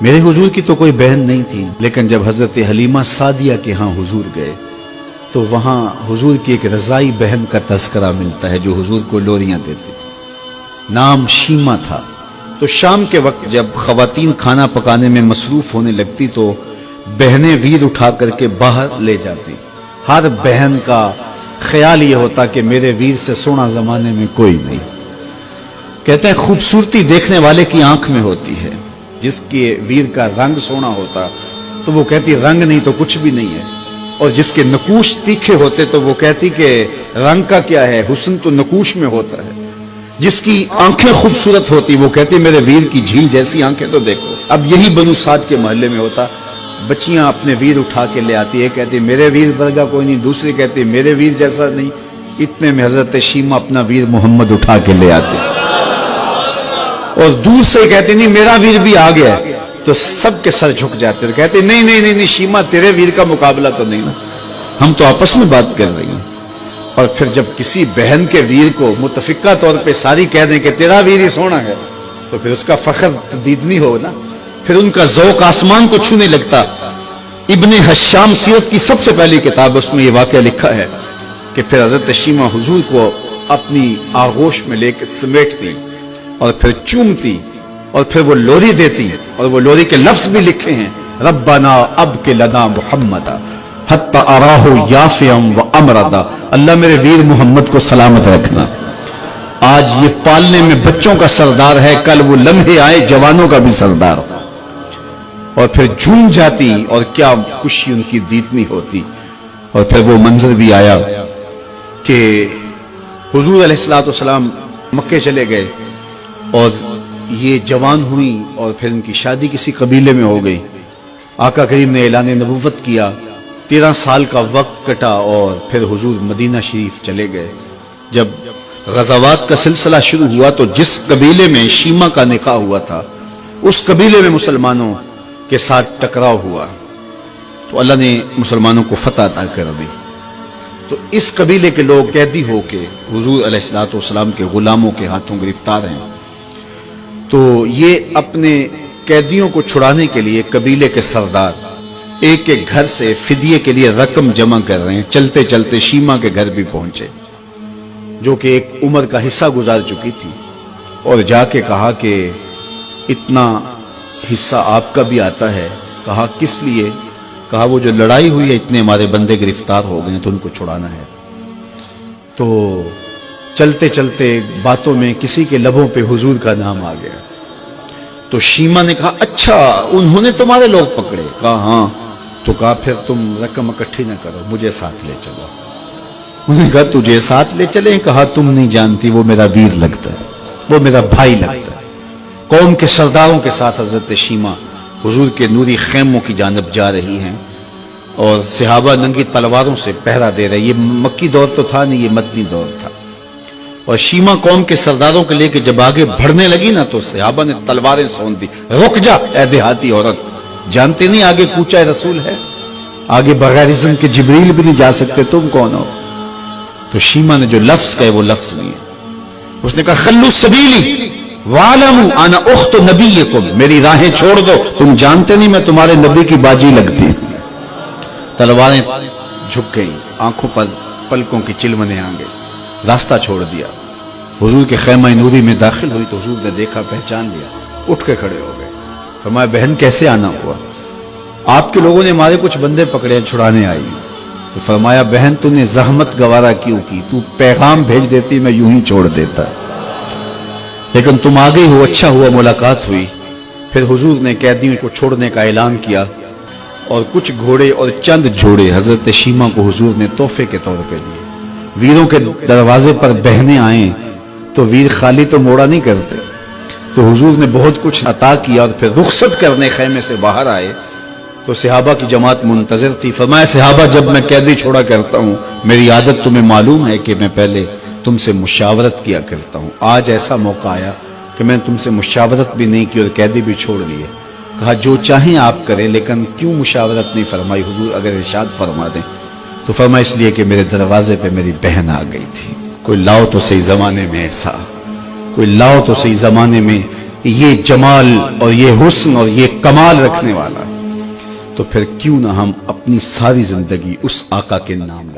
میرے हुजूर की तो कोई बहन नहीं थी, लेकिन जब हजरत हलीमा सादिया के यहाँ हुजूर गए तो वहाँ हुजूर की एक रजाई बहन का तज़किरा मिलता है जो हुजूर को लोरियां देती थी। नाम शीमा था। तो शाम के वक्त जब खवातीन खाना पकाने में मसरूफ होने लगती तो बहनें वीर उठा करके बाहर ले जाती। हर बहन का ख्याल ये होता कि मेरे वीर से सोना जमाने में कोई नहीं। कहते हैं खूबसूरती देखने वाले की आंख में होती है। जिसके वीर का रंग सोना होता तो वो कहती रंग नहीं तो कुछ भी नहीं है, और जिसके नकूश तीखे होते तो वो कहती कि रंग का क्या है, हुस्न तो नकूश में होता है। जिसकी आंखें खूबसूरत होती वो कहती मेरे वीर की झील जैसी आंखें तो देखो। अब यही बनु साद के मोहल्ले में होता, बच्चियां अपने वीर उठा के ले आती है, कहती मेरे वीर वर्गा कोई नहीं, दूसरी कहती मेरे वीर जैसा नहीं। इतने में हजरत शीमा अपना वीर मोहम्मद उठा के ले आते और दूर से कहते नहीं मेरा वीर भी आ गया, तो सबके सर झुक जाते और कहते नहीं नहीं नहीं नहीं शीमा तेरे वीर का मुकाबला तो नहीं ना, हम तो आपस में बात कर रही हैं। और फिर जब किसी बहन के वीर को मुतफिका तौर पे सारी कह दें कि तेरा वीर ही सोना है, तो फिर उसका फख्र तदीदनी हो ना, फिर उनका ज़ौक़ आसमान को छूने लगता। इब्ने हश्शाम सीरत की सबसे पहली किताब, उसमें यह वाक़या लिखा है कि फिर हजरत शीमा हुजूर को अपनी आगोश में लेकर समेटती और फिर चूमती और फिर वो लोरी देती, और वो लोरी के लफ्ज भी लिखे हैं, रब्बना अब के लना मुहम्मदा हत्ता अराहु याफियम व अमरदा। अल्लाह मेरे वीर मोहम्मद को सलामत रखना। आज ये पालने में बच्चों का सरदार है, कल वो लम्हे आए जवानों का भी सरदार। और फिर झूम जाती और क्या खुशी उनकी दीदनी होती। और फिर वो मंजर भी आया कि हुजूर अलैहिस्सलाम मक्के चले गए और ये जवान हुई और फिर उनकी शादी किसी कबीले में हो गई। आका करीम ने ऐलान नबुव्वत किया, 13 साल का वक्त कटा और फिर हुजूर मदीना शरीफ चले गए। जब गज़ावात का सिलसिला शुरू हुआ तो जिस कबीले में शीमा का निकाह हुआ था उस कबीले में मुसलमानों के साथ टकराव हुआ तो अल्लाह ने मुसलमानों को फतह अता कर दी। तो इस कबीले के लोग कैदी होके हुजूर अलैहिस्सलाम के गुलामों के हाथों गिरफ्तार हैं। तो ये अपने कैदियों को छुड़ाने के लिए कबीले के सरदार एक एक घर से फिदिये के लिए रकम जमा कर रहे हैं। चलते चलते शीमा के घर भी पहुंचे जो कि एक उम्र का हिस्सा गुजार चुकी थी, और जाके कहा कि इतना हिस्सा आपका भी आता है। कहा किस लिए? कहा वो जो लड़ाई हुई है इतने हमारे बंदे गिरफ्तार हो गए तो उनको छुड़ाना है। तो चलते चलते बातों में किसी के लबों पे हुजूर का नाम आ गया। तो शीमा ने कहा अच्छा उन्होंने तुम्हारे लोग पकड़े? कहा हाँ। तो कहा फिर तुम रकम इकट्ठी ना करो, मुझे साथ ले चलो। उन्होंने कहा तुझे साथ ले चले? कहा तुम नहीं जानती वो मेरा वीर लगता है, वो मेरा भाई लगता है। कौम के सरदारों के साथ हजरत शीमा हुजूर के नूरी खेमों की जानब जा रही हैं और सहाबा नंगी तलवारों से पहरा दे रहे। ये मक्की दौर तो था नहीं, ये मदनी दौर था। और शीमा कौम के सरदारों के लेके जब आगे बढ़ने लगी ना तो सहाबा ने तलवारें सौंप दी। रुक जा ऐ देहाती औरत, जानते नहीं आगे कूचा रसूल है, आगे बगैर इज़्न के जिब्रील भी नहीं जा सकते, तुम कौन हो? तो शीमा ने जो लफ्ज कहे वो लफ्ज लिए। उसने कहा खल्लू सबीली वालमू आना उख्त नबीयकुम, मेरी राहें छोड़ दो, तुम जानते नहीं मैं तुम्हारे नबी की बाजी लगती। तलवारें झुक गई, आंखों पर पलकों की चिलमने आ गई, रास्ता छोड़ दिया। हुजूर के खैमा नूरी में दाखिल हुई तो हुजूर ने देखा, पहचान लिया, उठ के खड़े हो गए। फरमाया बहन कैसे आना हुआ? आपके लोगों ने हमारे कुछ बंदे पकड़े, छुड़ाने आई। तो फरमाया बहन तूने जहमत गवारा क्यों की? तू पैगाम भेज देती मैं यूं ही छोड़ देता, लेकिन तुम आ गई हो, अच्छा हुआ मुलाकात हुई। फिर हुजूर ने कैदियों को छोड़ने का ऐलान किया और कुछ घोड़े और चंद जोड़े हजरत शीमा को हुजूर ने तोहफे के तौर पे दिए। वीरों के दरवाजे पर बहने आए तो वीर खाली तो मोड़ा नहीं करते, तो हुजूर ने बहुत कुछ अता किया। और फिर रुखसत करने खैमे से बाहर आए तो सहाबा की जमात मुंतजिर थी। फरमाया सहाबा जब मैं कैदी छोड़ा करता हूँ मेरी आदत तुम्हें मालूम है कि मैं पहले तुमसे मुशावरत किया करता हूँ। आज ऐसा मौका आया कि मैंने तुमसे मुशावरत भी नहीं की और कैदी भी छोड़ दिए। कहा जो चाहें आप करें, लेकिन क्यों मुशावरत नहीं फरमाई हुजूर? अगर इरशाद फरमा दें। तो फरमा इसलिए कि मेरे दरवाजे पे मेरी बहन आ गई थी। कोई लाओ तो सही जमाने में ऐसा, कोई लाओ तो सही जमाने में یہ جمال اور یہ حسن اور یہ کمال رکھنے والا، تو پھر کیوں نہ ہم اپنی ساری زندگی اس آقا کے نام